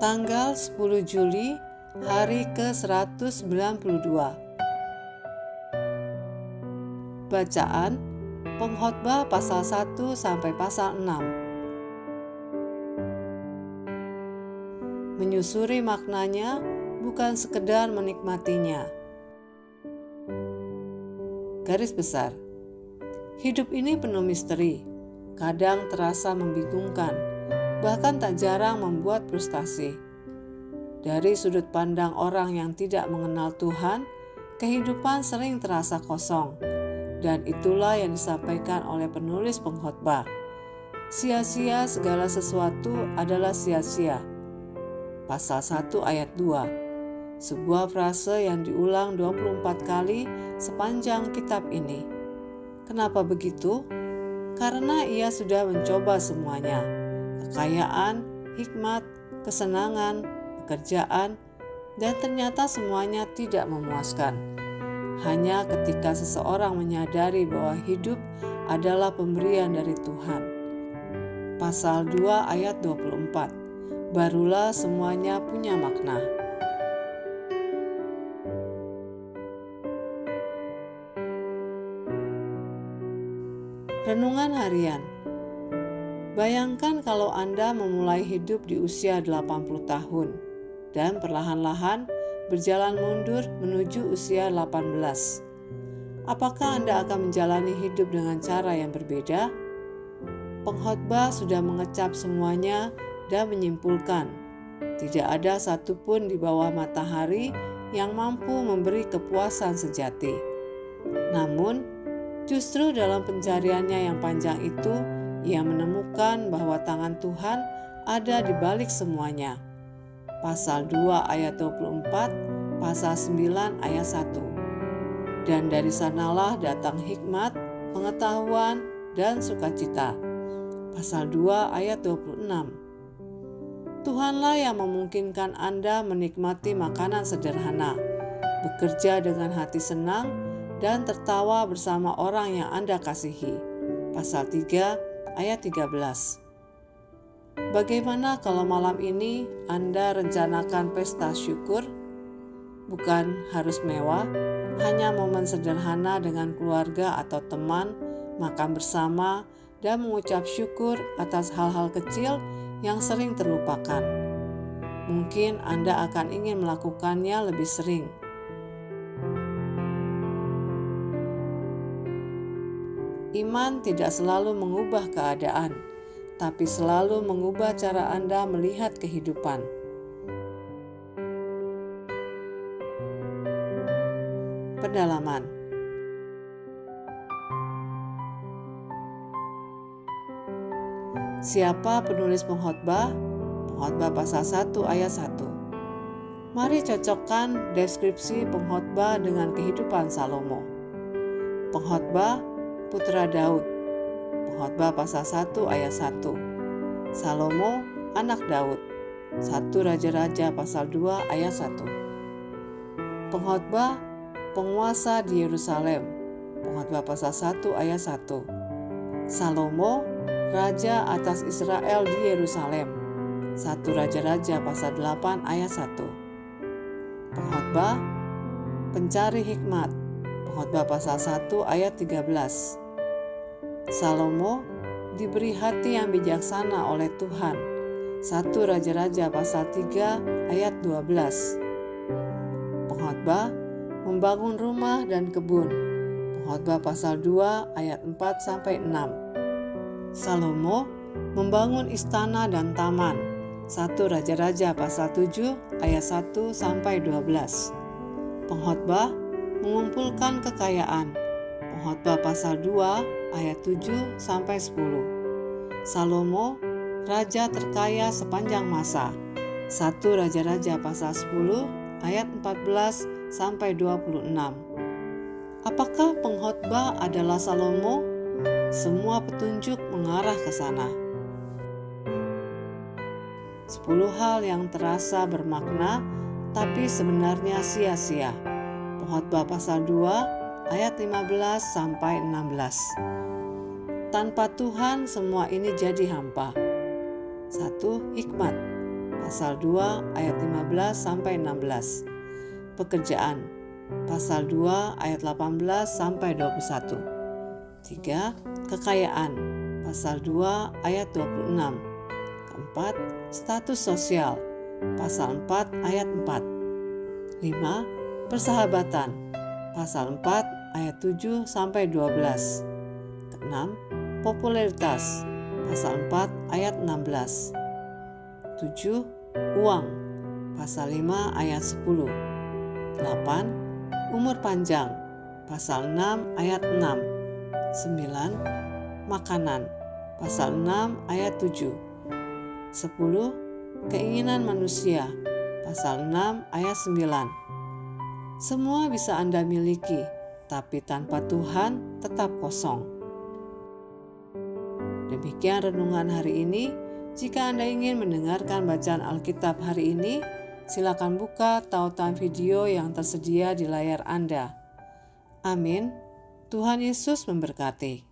Tanggal 10 Juli, hari ke-192. Bacaan Pengkhotbah pasal 1 sampai pasal 6. Menyusuri maknanya, bukan sekedar menikmatinya. Garis besar. Hidup ini penuh misteri, kadang terasa membingungkan, bahkan tak jarang membuat frustasi. Dari sudut pandang orang yang tidak mengenal Tuhan, kehidupan sering terasa kosong, dan itulah yang disampaikan oleh penulis pengkhotbah. Sia-sia segala sesuatu adalah sia-sia. Pasal 1 ayat 2. Sebuah frase yang diulang 24 kali sepanjang kitab ini. Kenapa begitu? Karena ia sudah mencoba semuanya. Kekayaan, hikmat, kesenangan, pekerjaan, dan ternyata semuanya tidak memuaskan. Hanya ketika seseorang menyadari bahwa hidup adalah pemberian dari Tuhan. Pasal 2 ayat 24. Barulah semuanya punya makna. Renungan harian. Bayangkan kalau Anda memulai hidup di usia 80 tahun dan perlahan-lahan berjalan mundur menuju usia 18. Apakah Anda akan menjalani hidup dengan cara yang berbeda? Pengkhotbah sudah mengecap semuanya dan menyimpulkan, tidak ada satupun di bawah matahari yang mampu memberi kepuasan sejati. Namun, justru dalam pencariannya yang panjang itu, ia menemukan bahwa tangan Tuhan ada di balik semuanya. Pasal 2 ayat 24, pasal 9 ayat 1. Dan dari sanalah datang hikmat, pengetahuan, dan sukacita. Pasal 2 ayat 26. Tuhanlah yang memungkinkan Anda menikmati makanan sederhana, bekerja dengan hati senang, dan tertawa bersama orang yang Anda kasihi. Pasal 3 ayat 13. Bagaimana kalau malam ini Anda rencanakan pesta syukur? Bukan harus mewah, hanya momen sederhana dengan keluarga atau teman, makan bersama, dan mengucap syukur atas hal-hal kecil yang sering terlupakan. Mungkin Anda akan ingin melakukannya lebih sering. Iman tidak selalu mengubah keadaan, tapi selalu mengubah cara Anda melihat kehidupan. Pendalaman. Siapa penulis pengkhotbah? Pengkhotbah pasal 1 ayat 1. Mari cocokkan deskripsi pengkhotbah dengan kehidupan Salomo. Pengkhotbah putra Daud. Pengkhotbah pasal 1 ayat 1. Salomo anak Daud. 1 Raja-Raja pasal 2 ayat 1. Pengkhotbah penguasa di Yerusalem. Pengkhotbah pasal 1 ayat 1. Salomo raja atas Israel di Yerusalem. 1 Raja-Raja pasal 8 ayat 1. Pengkhotbah pencari hikmat. Pengkhotbah pasal 1 ayat 13. Salomo diberi hati yang bijaksana oleh Tuhan. 1 Raja-Raja pasal 3 ayat 12. Pengkhotbah membangun rumah dan kebun. Pengkhotbah pasal 2 ayat 4 sampai 6. Salomo membangun istana dan taman. 1 Raja-Raja pasal 7 ayat 1 sampai 12. Pengkhotbah mengumpulkan kekayaan. Pengkhotbah pasal 2 ayat 7 sampai 10. Salomo raja terkaya sepanjang masa. 1 Raja-Raja pasal 10 ayat 14 sampai 26. Apakah pengkhotbah adalah Salomo? Semua petunjuk mengarah ke sana. 10 hal yang terasa bermakna tapi sebenarnya sia-sia. Pengkhotbah pasal 2 ayat 15 sampai 16. Tanpa Tuhan semua ini jadi hampa. 1. Hikmat. pasal 2 ayat 15 sampai 16. Pekerjaan, pasal 2 ayat 18 sampai 21. 3. Kekayaan, pasal 2 ayat 26. Keempat, status sosial, pasal 4 ayat 4. 5. Persahabatan, pasal 4 ayat 7 sampai 12. Keenam, popularitas, pasal 4 ayat 16. 7. Uang, pasal 5 ayat 10. 8. Umur panjang, pasal 6 ayat 6. 9. Makanan, pasal 6 ayat 7. 10. Keinginan manusia, pasal 6 ayat 9. Semua bisa Anda miliki, tapi tanpa Tuhan tetap kosong. Demikian renungan hari ini. Jika Anda ingin mendengarkan bacaan Alkitab hari ini, silakan buka tautan video yang tersedia di layar Anda. Amin. Tuhan Yesus memberkati.